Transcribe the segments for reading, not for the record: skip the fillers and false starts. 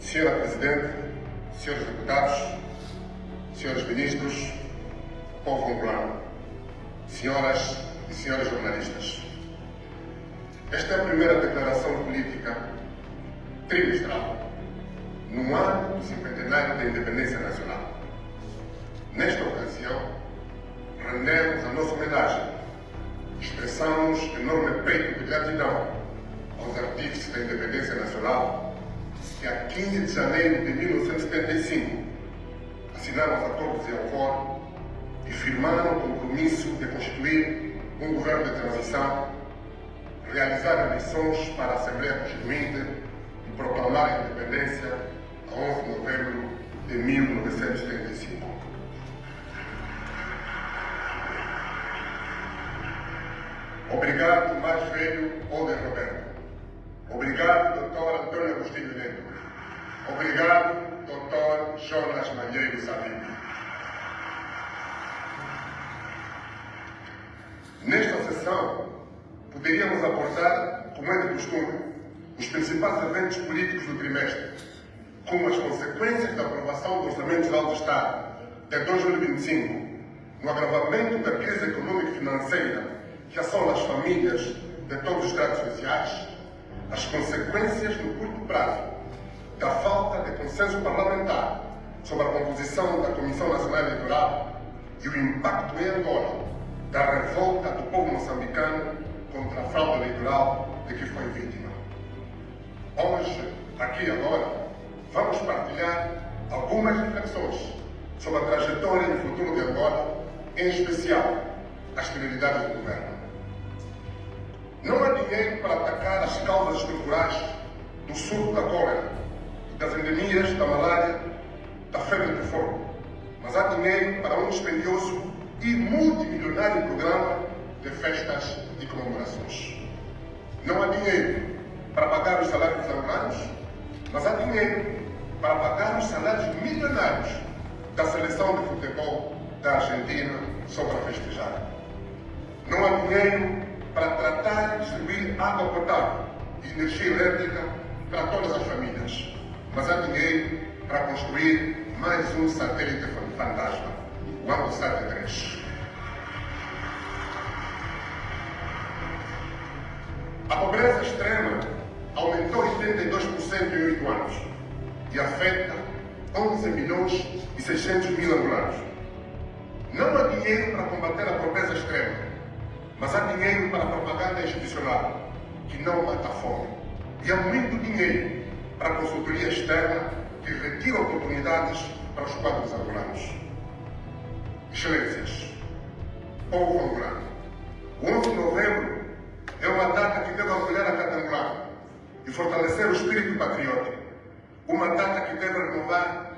Senhora Presidente, senhores deputados, senhores ministros, povo angolano, senhoras e senhores jornalistas. Esta é a primeira declaração política trimestral, no ano do cinquentenário da independência nacional. Nesta ocasião, rendemos a nossa homenagem, expressamos enorme peito de gratidão aos artífices da independência nacional que, a 15 de janeiro de 1975, assinaram os acordos de Alvor e firmaram o compromisso de constituir um governo de transição, realizar eleições para a Assembleia Constituinte e proclamar a independência a 11 de novembro de 1975. Obrigado, mais velho Oder Roberto. Obrigado, Dr. Antônio Agostinho Neto. Obrigado, Dr. Jonas Malheiro Sabino. Nesta sessão, poderíamos abordar, como é de costume, os principais eventos políticos do trimestre, como as consequências da aprovação do Orçamento Geral do Estado de 2025, no agravamento da crise econômica e financeira que assola as famílias de todos os estratos sociais, as consequências no curto prazo da falta de consenso parlamentar sobre a composição da Comissão Nacional Eleitoral e o impacto em Angola da revolta do povo moçambicano contra a fraude eleitoral de que foi vítima. Hoje, aqui e agora, vamos partilhar algumas reflexões sobre a trajetória e o futuro de Angola, em especial as prioridades do governo. Não há dinheiro para atacar as causas estruturais do surto da cólera, das endemias da malária, da febre de fogo, mas há dinheiro para um dispendioso e multimilionário programa de festas e comemorações. Não há dinheiro para pagar os salários dos angolanos, mas há dinheiro para pagar os salários milionários da seleção de futebol da Argentina só para festejar. Não há dinheiro para tratar e distribuir água potável e energia elétrica para todas as famílias, mas há dinheiro para construir mais um satélite fantasma, o ANGOSAT 3. A pobreza extrema aumentou 82% em 8 anos e afeta 11 milhões e 600 mil angolanos. Não há dinheiro para combater a pobreza extrema, mas há dinheiro para a propaganda institucional, que não mata a fome. E há muito dinheiro para a consultoria externa, que retira oportunidades para os quadros angolanos. Excelências, povo angolano, o 11 de novembro é uma data que deve orgulhar a cada angolano e fortalecer o espírito patriótico. Uma data que deve renovar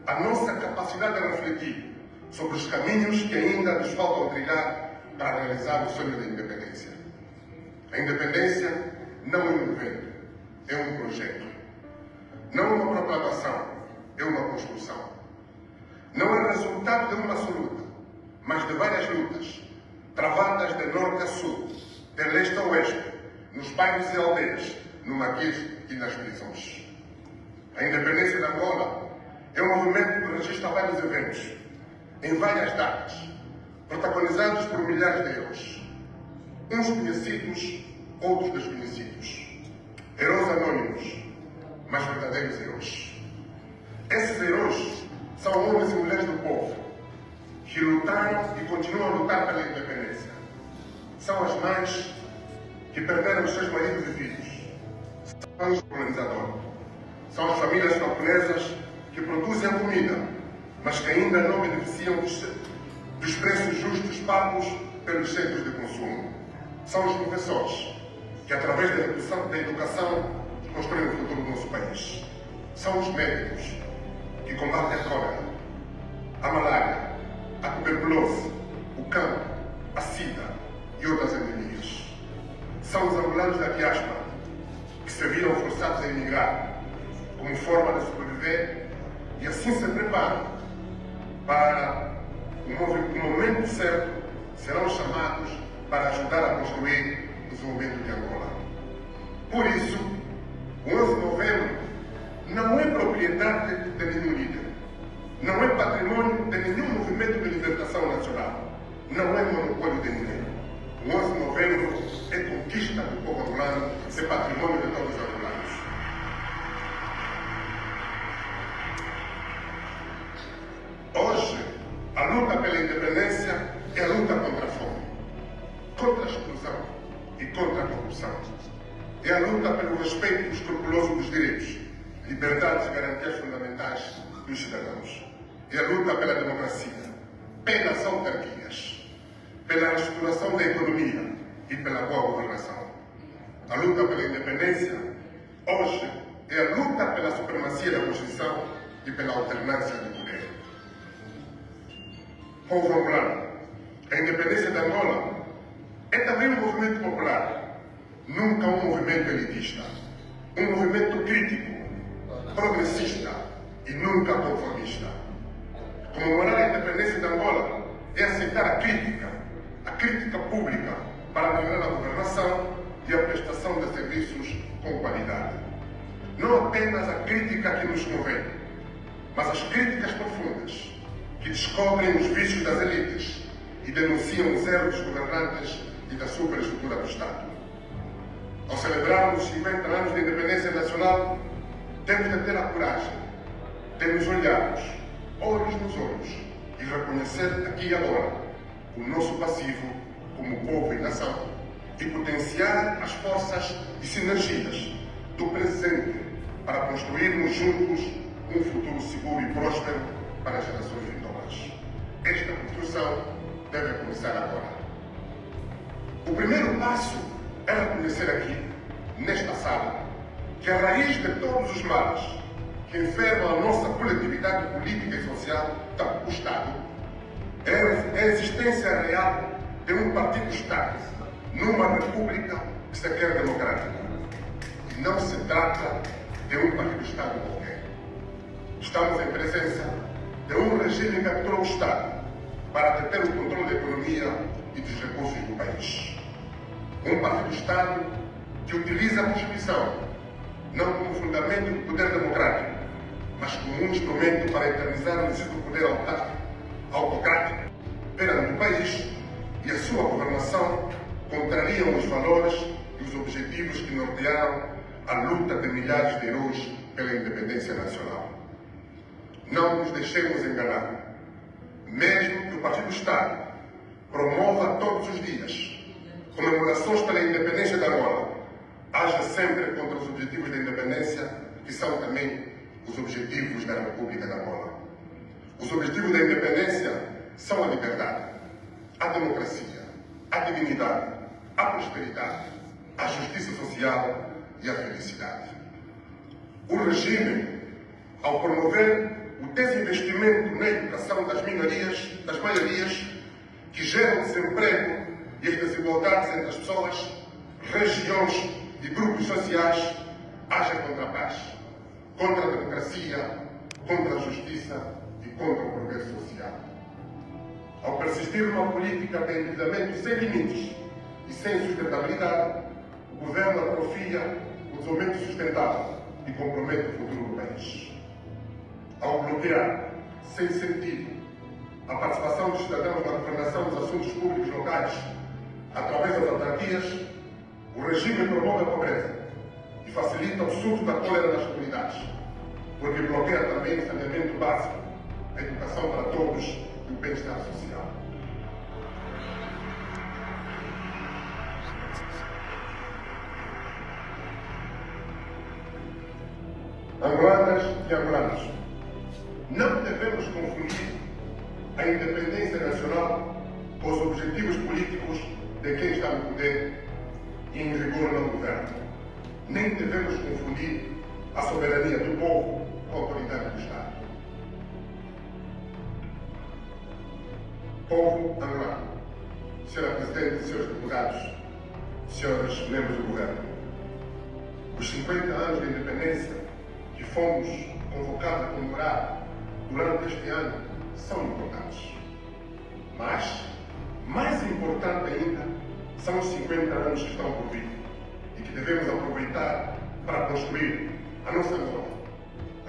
a nossa capacidade de refletir sobre os caminhos que ainda nos faltam trilhar para realizar o sonho da independência. A independência não é um evento, é um projeto. Não é uma proclamação, é uma construção. Não é resultado de uma só luta, mas de várias lutas, travadas de norte a sul, de leste a oeste, nos bairros e aldeias, no Maquis e nas prisões. A independência de Angola é um movimento que registra vários eventos, em várias datas, protagonizados por milhares de heróis. Uns conhecidos, outros desconhecidos. Heróis anônimos, mas verdadeiros heróis. Esses heróis são homens e mulheres do povo, que lutaram e continuam a lutar pela independência. São as mães que perderam os seus maridos e filhos. São os colonizadores. São as famílias camponesas que produzem a comida, mas que ainda não beneficiam dos preços justos pagos pelos centros de consumo. São os professores que, através da educação, constroem o futuro do nosso país. São os médicos que combatem a cólera, a malária, a tuberculose, o cancro, a sida e outras endemias. São os angolanos da diáspora que se viram forçados a emigrar como forma de sobreviver e assim se preparam para o momento certo, serão chamados para ajudar a construir o desenvolvimento de Angola. Por isso, o 11 de novembro não é propriedade de nenhum líder, não é patrimônio de nenhum movimento de libertação nacional, não é monopólio de ninguém. O 11 de novembro é conquista do povo angolano, é patrimônio de todos os angolanos. Hoje, a luta pela independência é a luta contra a fome, contra a exclusão e contra a corrupção. É a luta pelo respeito escrupuloso dos direitos, liberdades e garantias fundamentais dos cidadãos. É a luta pela democracia, pelas autarquias, pela restauração da economia e pela boa governação. A luta pela independência, hoje, é a luta pela supremacia da Constituição e pela alternância do poder. Povo angolano, a independência de Angola é também um movimento popular, nunca um movimento elitista, um movimento crítico, progressista e nunca conformista. Comemorar a independência de Angola é aceitar a crítica pública para melhorar a governação e a prestação de serviços com qualidade. Não apenas a crítica que nos convém, mas as críticas profundas que descobrem os vícios das elites e denunciam os erros dos governantes e da superestrutura do Estado. Ao celebrarmos os 50 anos de independência nacional, temos de ter a coragem de nos olharmos, olhos nos olhos, e reconhecer aqui e agora o nosso passivo como povo e nação e potenciar as forças e sinergias do presente para construirmos juntos um futuro seguro e próspero para as gerações vindouras. Esta construção deve começar agora. O primeiro passo é reconhecer aqui, nesta sala, que a raiz de todos os males que enfermam a nossa coletividade política e social, o Estado, é a existência real de um partido-Estado numa república que se quer democrática. E não se trata de um partido-Estado qualquer. Estamos em presença de um regime que capturou o Estado para deter o controle da economia e dos recursos do país. Um partido-Estado que utiliza a Constituição não como fundamento do poder democrático, mas como um instrumento para eternizar o exercício do poder autocrático perante o país, e a sua governação contrariam os valores e os objetivos que nortearam a luta de milhares de heróis pela independência nacional. Não nos deixemos enganar. Mesmo que o Partido-Estado promova todos os dias comemorações pela independência da Angola, haja sempre contra os objetivos da independência, que são também os objetivos da República da Angola. Os objetivos da independência são a liberdade, a democracia, a dignidade, a prosperidade, a justiça social e a felicidade. O regime, ao promover o desinvestimento na educação das minorias, das maiorias, que geram desemprego e as desigualdades entre as pessoas, regiões e grupos sociais, haja contra a paz, contra a democracia, contra a justiça e contra o progresso social. Ao persistir numa política de endividamento sem limites e sem sustentabilidade, o governo atrofia o desenvolvimento sustentável e compromete o futuro do país. Ao bloquear, sem sentido, a participação dos cidadãos na governação dos assuntos públicos locais através das autarquias, o regime promove a pobreza e facilita o surto da cólera nas comunidades, porque bloqueia também o saneamento básico, a educação para todos e o bem-estar social. Angolanas e angolanos, não devemos confundir a independência nacional com os objetivos políticos de quem está no poder e em rigor não governa. Nem devemos confundir a soberania do povo com a autoridade do Estado. Povo angolano, Sra. Presidente e Srs. Deputados, Senhores membros do Governo, os 50 anos de independência que fomos convocados a comemorar durante este ano são importantes. Mas, mais importante ainda, são os 50 anos que estão por vir e que devemos aproveitar para construir a nossa Angola,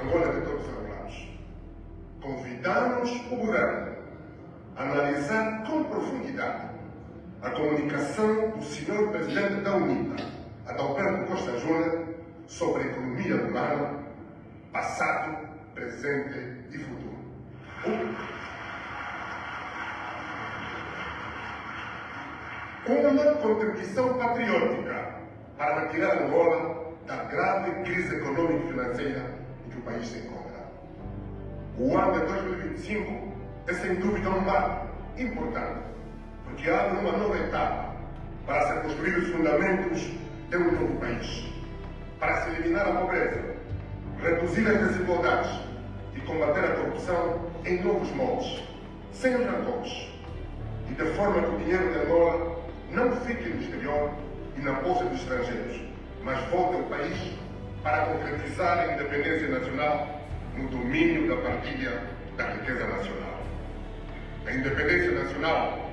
Angola de todos os angolanos. Convidamos o governo a analisar com profundidade a comunicação do Sr. Presidente da UNITA, Adalberto Costa Júnior, sobre a economia angolana, passado, presente e futuro. Uma contribuição patriótica para retirar Angola da grave crise econômica e financeira em que o país se encontra. O ano de 2025 é sem dúvida um marco importante, porque abre uma nova etapa para se construir os fundamentos de um novo país, para se eliminar a pobreza, reduzir as desigualdades e combater a corrupção em novos moldes, sem rancores, e de forma que o dinheiro de Angola não fique no exterior e na bolsa dos estrangeiros, mas volte ao país para concretizar a independência nacional no domínio da partilha da riqueza nacional. A independência nacional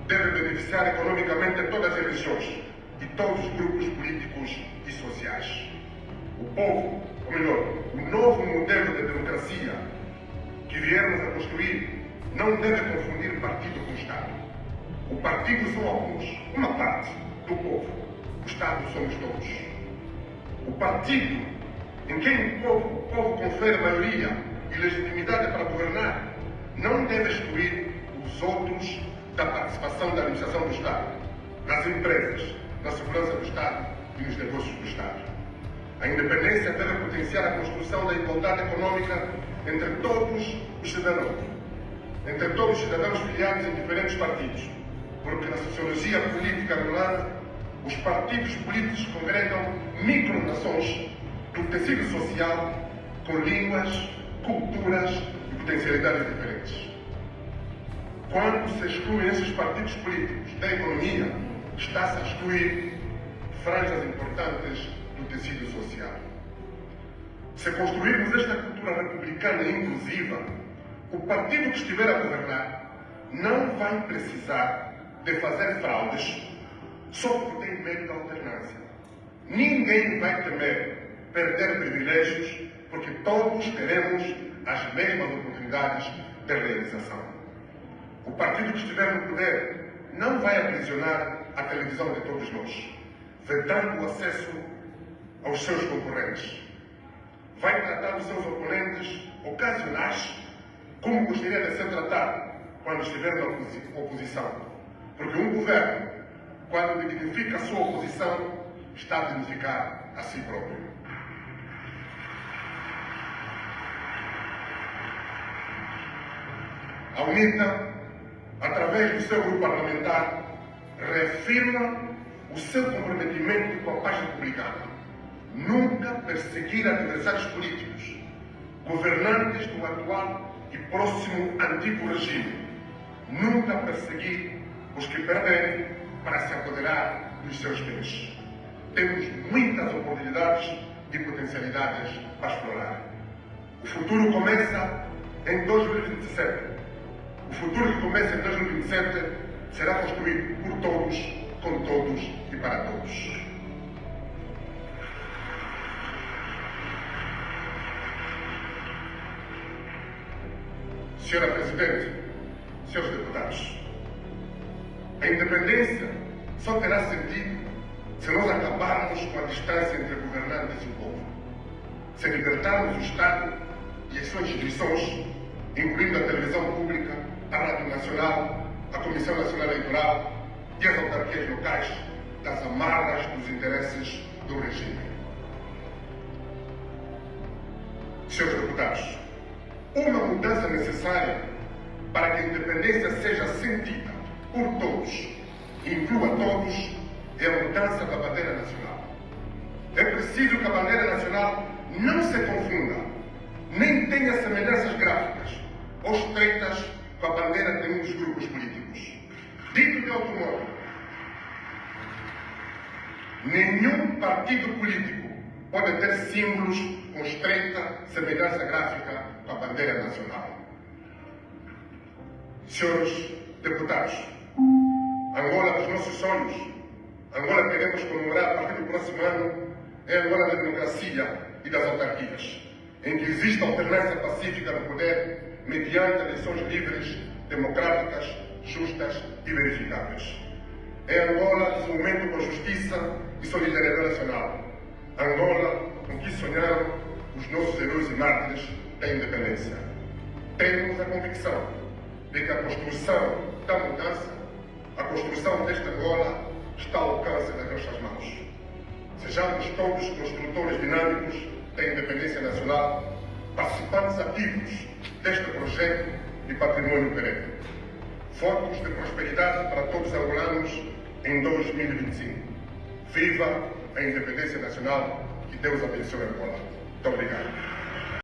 deve beneficiar economicamente todas as regiões e todos os grupos políticos e sociais. O povo, ou melhor, o novo modelo de democracia que viermos a construir não deve confundir partido com Estado. O partido são alguns, uma parte do povo. O Estado somos todos. O partido em quem o povo confere maioria e legitimidade para governar não deve excluir os outros da participação da administração do Estado, nas empresas, na segurança do Estado e nos negócios do Estado. A independência deve potenciar a construção da igualdade econômica entre todos os cidadãos, entre todos os cidadãos filiados em diferentes partidos, porque na sociologia política angolana, os partidos políticos congregam micronações do tecido social com línguas, culturas e potencialidades diferentes. Quando se excluem esses partidos políticos da economia, está-se a excluir franjas importantes do tecido social. Se construirmos esta cultura republicana e inclusiva, o partido que estiver a governar não vai precisar de fazer fraudes só porque tem medo da alternância. Ninguém vai temer perder privilégios porque todos teremos as mesmas oportunidades de realização. O partido que estiver no poder não vai aprisionar a televisão de todos nós, vetando o acesso aos seus concorrentes. Vai tratar os seus oponentes ocasionais como gostaria de ser tratado quando estiver na oposição. Porque um governo, quando dignifica a sua oposição, está a dignificar a si próprio. A UNITA, através do seu grupo parlamentar, reafirma o seu comprometimento com a paz republicana. Nunca perseguir adversários políticos, governantes do atual e próximo antigo regime. Nunca perseguir os que perderem para se apoderar dos seus bens. Temos muitas oportunidades e potencialidades para explorar. O futuro começa em 2027. O futuro que começa em 2027 será construído por todos, com todos e para todos. Senhora Presidente, senhores deputados, a independência só terá sentido se nós acabarmos com a distância entre governantes e o povo, se libertarmos o Estado e as suas instituições, incluindo a televisão pública, a Rádio Nacional, a Comissão Nacional Eleitoral e as autarquias locais, das amarras dos interesses do regime. Senhores deputados, uma mudança necessária para que a independência seja sentida por todos e inclua todos é a mudança da bandeira nacional. É preciso que a bandeira nacional não se confunda, nem tenha semelhanças gráficas ou estreitas com a bandeira de um dos grupos políticos. Dito de outro modo, nenhum partido político pode ter símbolos com estreita semelhança gráfica com a bandeira nacional. Senhores deputados, Angola dos nossos sonhos, Angola queremos comemorar a partir do próximo ano, é a Angola da democracia e das autarquias. em que exista alternância pacífica no poder mediante eleições livres, democráticas, justas e verificáveis. Em Angola, desenvolvimento com justiça e solidariedade nacional. Angola, com que sonharam os nossos heróis e mártires da independência. Temos a convicção de que a construção da mudança, a construção desta Angola, está ao alcance das nossas mãos. Sejamos todos construtores dinâmicos da independência nacional, participantes ativos deste projeto de patrimônio perene. Votos de prosperidade para todos os angolanos em 2025. Viva a independência nacional, que Deus abençoe Angola. Muito obrigado.